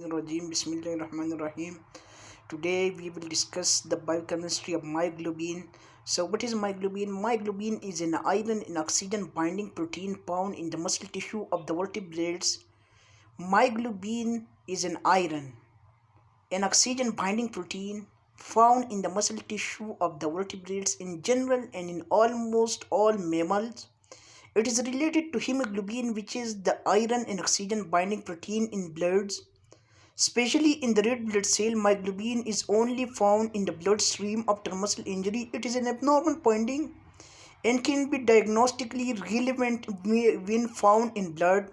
Shaitanirrajim. Bismillahirrahmanirrahim. Today we will discuss the biochemistry of myoglobin. So what is myoglobin? Myoglobin is an iron and oxygen binding protein found in the muscle tissue of the vertebrates. Myoglobin is an iron and oxygen binding protein found in the muscle tissue of the vertebrates in general and in almost all mammals. It is related to hemoglobin, which is the iron and oxygen binding protein in blood. Especially in the red blood cell, myoglobin is only found in the bloodstream after muscle injury. It is an abnormal binding and can be diagnostically relevant when found in blood.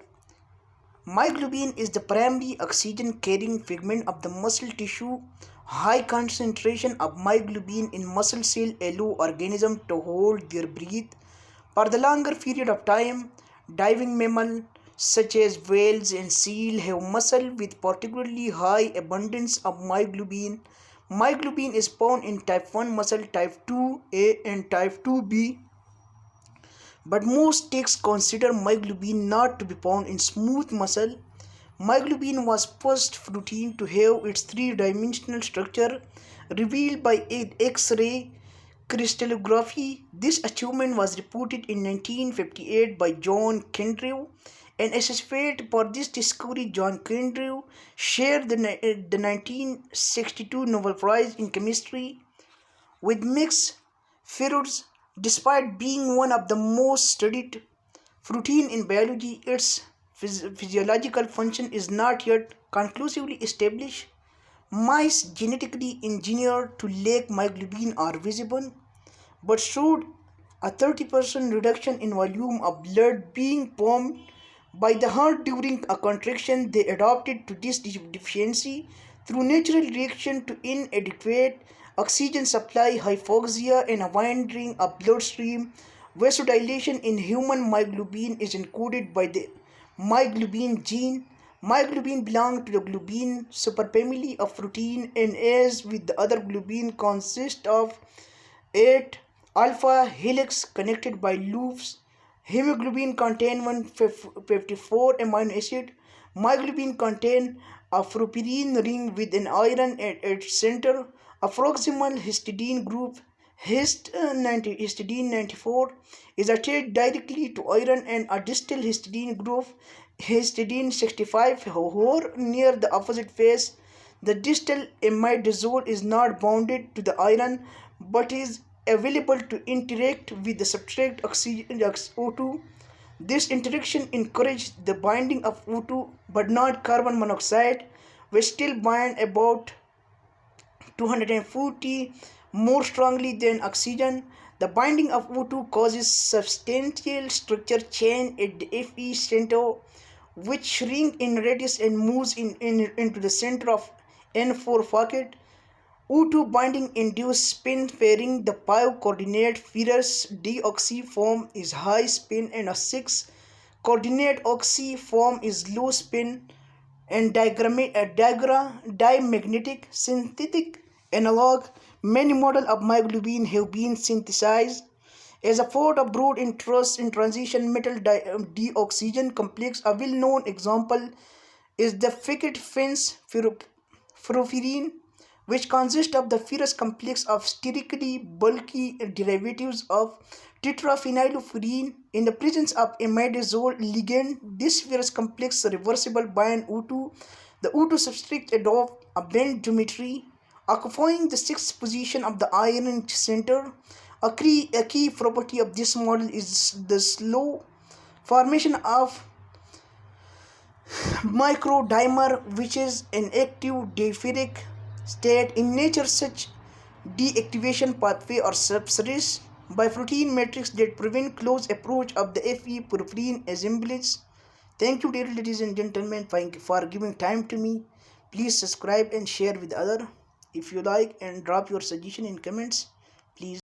Myoglobin is the primary oxygen carrying pigment of the muscle tissue. High concentration of myoglobin in muscle cell allow organisms to hold their breath for the longer period of time. Diving mammals such as whales and seals have muscle with particularly high abundance of myoglobin. Myoglobin is found in type 1 muscle, type 2A and type 2B. But most texts consider myoglobin not to be found in smooth muscle. Myoglobin was first protein to have its three-dimensional structure revealed by X-ray crystallography. This achievement was reported in 1958 by John Kendrew. An associate for this discovery, John Kendrew, shared the 1962 Nobel Prize in Chemistry with Max Ferrers. Despite being one of the most studied protein in biology, its physiological function is not yet conclusively established. Mice genetically engineered to lack myoglobin are visible, but showed a 30% reduction in volume of blood being pumped by the heart during a contraction. They adapted to this deficiency through natural reaction to inadequate oxygen supply, hypoxia, and a winding of bloodstream vasodilation. In human, myoglobin is encoded by the myoglobin gene. Myoglobin belongs to the globin superfamily of protein, and as with the other globin, consists of 8 alpha helix connected by loops. Hemoglobin contains 154 amino acid. Myoglobin contains a propyrin ring with an iron at its center. A proximal histidine group, histidine 94, is attached directly to iron, and a distal histidine group, histidine 65, hover near the opposite face. The distal imidazole is not bounded to the iron but is available to interact with the substrate oxygen O2. This interaction encourages the binding of O2 but not carbon monoxide, which still bind about 240 more strongly than oxygen. The binding of O2 causes substantial structure change at the Fe center, which shrink in radius and moves into the center of N4 pocket. O2 binding induces spin pairing. The 5-coordinate ferrous deoxy form is high spin and a 6-coordinate oxy form is low spin. And dimagnetic synthetic analog, many models of myoglobin have been synthesized. As a part of broad interest in transition metal deoxygen complex, a well-known example is the Fickett-Fentz porphyrin, which consists of the ferrous complex of sterically bulky derivatives of tetraphenylfuran. In the presence of imidazole ligand, this ferrous complex reversible bind O2. The O2 substrate adopt a bend geometry, occupying the 6th position of the iron center. A key property of this model is the slow formation of microdimer, which is an active dipheric state. In nature, such deactivation pathway are suppressed by protein matrix that prevent close approach of the Fe porphyrin assemblage. Thank you, dear ladies and gentlemen, for giving time to me. Please subscribe and share with others if you like, and drop your suggestion in comments. Please.